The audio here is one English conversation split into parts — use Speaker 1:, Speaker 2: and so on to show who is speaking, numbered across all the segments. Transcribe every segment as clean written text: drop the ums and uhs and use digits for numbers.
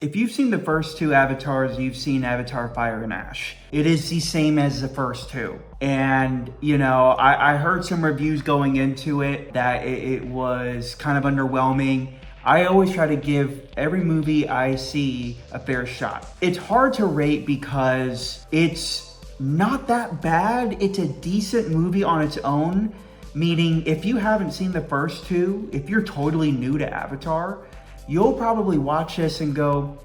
Speaker 1: If you've seen the first two Avatars, you've seen Avatar Fire and Ash. It is the same as the first two. And, I heard some reviews going into it that it was kind of underwhelming. I always try to give every movie I see a fair shot. It's hard to rate because it's not that bad. It's a decent movie on its own, meaning if you haven't seen the first two, if you're totally new to Avatar, you'll probably watch this and go,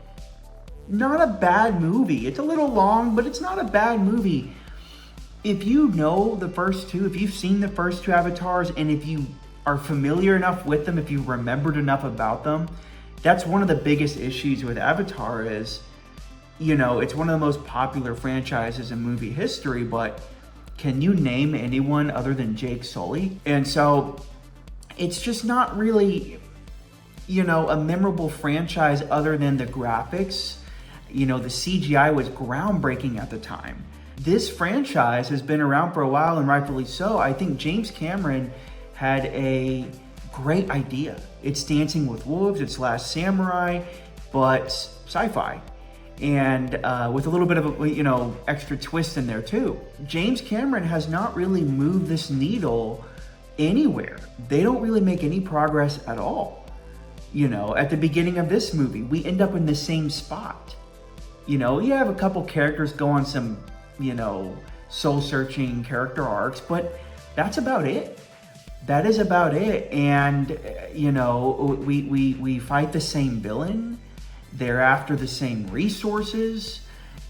Speaker 1: not a bad movie. It's a little long, but it's not a bad movie. If you know the first two, if you've seen the first two Avatars, and if you are familiar enough with them, if you remembered enough about them, that's one of the biggest issues with Avatar is, it's one of the most popular franchises in movie history, but can you name anyone other than Jake Sully? And so it's just not really a memorable franchise other than the graphics. The CGI was groundbreaking at the time. This franchise has been around for a while, and rightfully so. I think James Cameron had a great idea. It's Dancing with Wolves, it's Last Samurai, but sci-fi. And with a little bit of a extra twist in there too. James Cameron has not really moved this needle anywhere. They don't really make any progress at all. At the beginning of this movie, we end up in the same spot. You have a couple characters go on some, soul-searching character arcs, but that's about it. That is about it. And, we fight the same villain. They're after the same resources.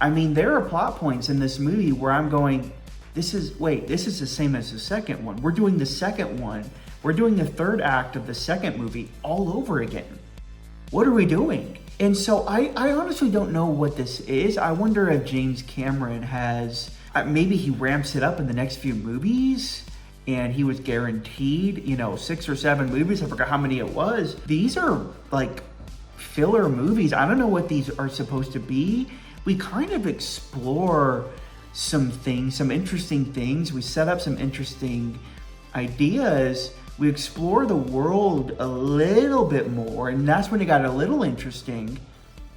Speaker 1: I mean, there are plot points in this movie where I'm going, this is the same as the second one. We're doing the second one. We're doing the third act of the second movie all over again. What are we doing? And so I honestly don't know what this is. I wonder if James Cameron has, maybe he ramps it up in the next few movies and he was guaranteed, 6 or 7 movies. I forgot how many it was. These are like filler movies. I don't know what these are supposed to be. We kind of explore some things, some interesting things. We set up some interesting ideas. We explore the world a little bit more, and that's when it got a little interesting,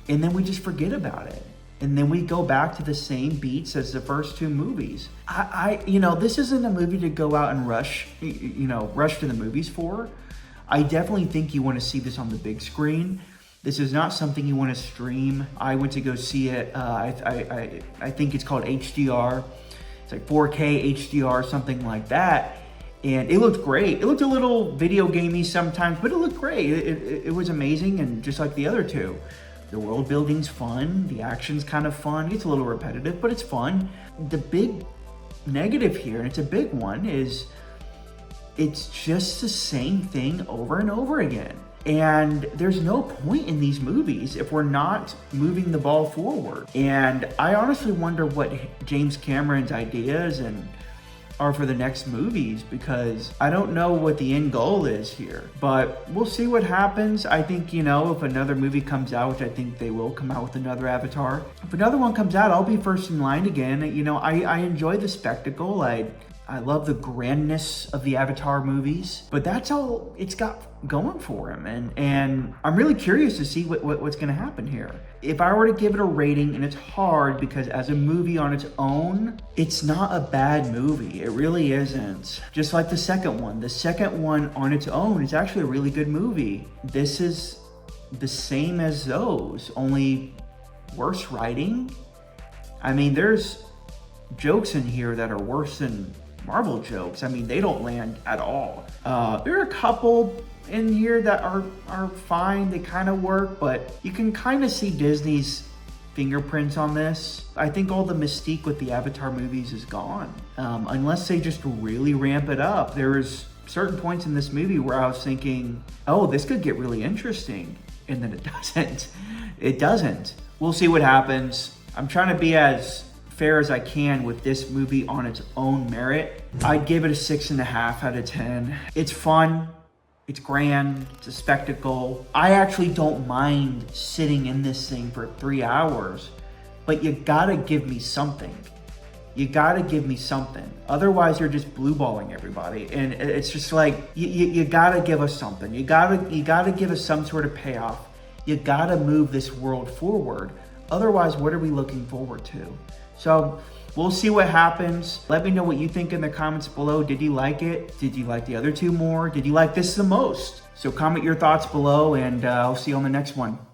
Speaker 1: and then we just forget about it. And then we go back to the same beats as the first two movies. This isn't a movie to go out and rush to the movies for. I definitely think you want to see this on the big screen. This is not something you want to stream. I went to go see it. I think it's called HDR. It's like 4K HDR, something like that. And it looked great. It looked a little video gamey sometimes, but it looked great. It was amazing, and just like the other two. The world building's fun, the action's kind of fun. It's a little repetitive, but it's fun. The big negative here, and it's a big one, is it's just the same thing over and over again. And there's no point in these movies if we're not moving the ball forward. And I honestly wonder what James Cameron's ideas are for the next movies, because I don't know what the end goal is here, but we'll see what happens. I think, if another movie comes out, which I think they will come out with another Avatar, if another one comes out, I'll be first in line again. I enjoy the spectacle. I love the grandness of the Avatar movies, but that's all it's got going for him. And I'm really curious to see what's going to happen here. If I were to give it a rating, and it's hard because as a movie on its own, it's not a bad movie. It really isn't. Just like the second one. The second one on its own is actually a really good movie. This is the same as those, only worse writing. I mean, there's jokes in here that are worse than Marvel jokes. I mean, they don't land at all. There are a couple in here that are fine. They kind of work, but you can kind of see Disney's fingerprints on this. I think all the mystique with the Avatar movies is gone. Unless they just really ramp it up. There's certain points in this movie where I was thinking, oh, this could get really interesting. And then it doesn't. It doesn't. We'll see what happens. I'm trying to be as fair as I can with this movie on its own merit. I'd give it a 6.5 out of 10. It's fun. It's grand. It's a spectacle. I actually don't mind sitting in this thing for 3 hours, but you gotta give me something. You gotta give me something. Otherwise, you're just blue balling everybody. And it's just like, you gotta give us something. You gotta give us some sort of payoff. You gotta move this world forward. Otherwise, what are we looking forward to? So we'll see what happens. Let me know what you think in the comments below. Did you like it? Did you like the other two more? Did you like this the most? So comment your thoughts below, and I'll see you on the next one.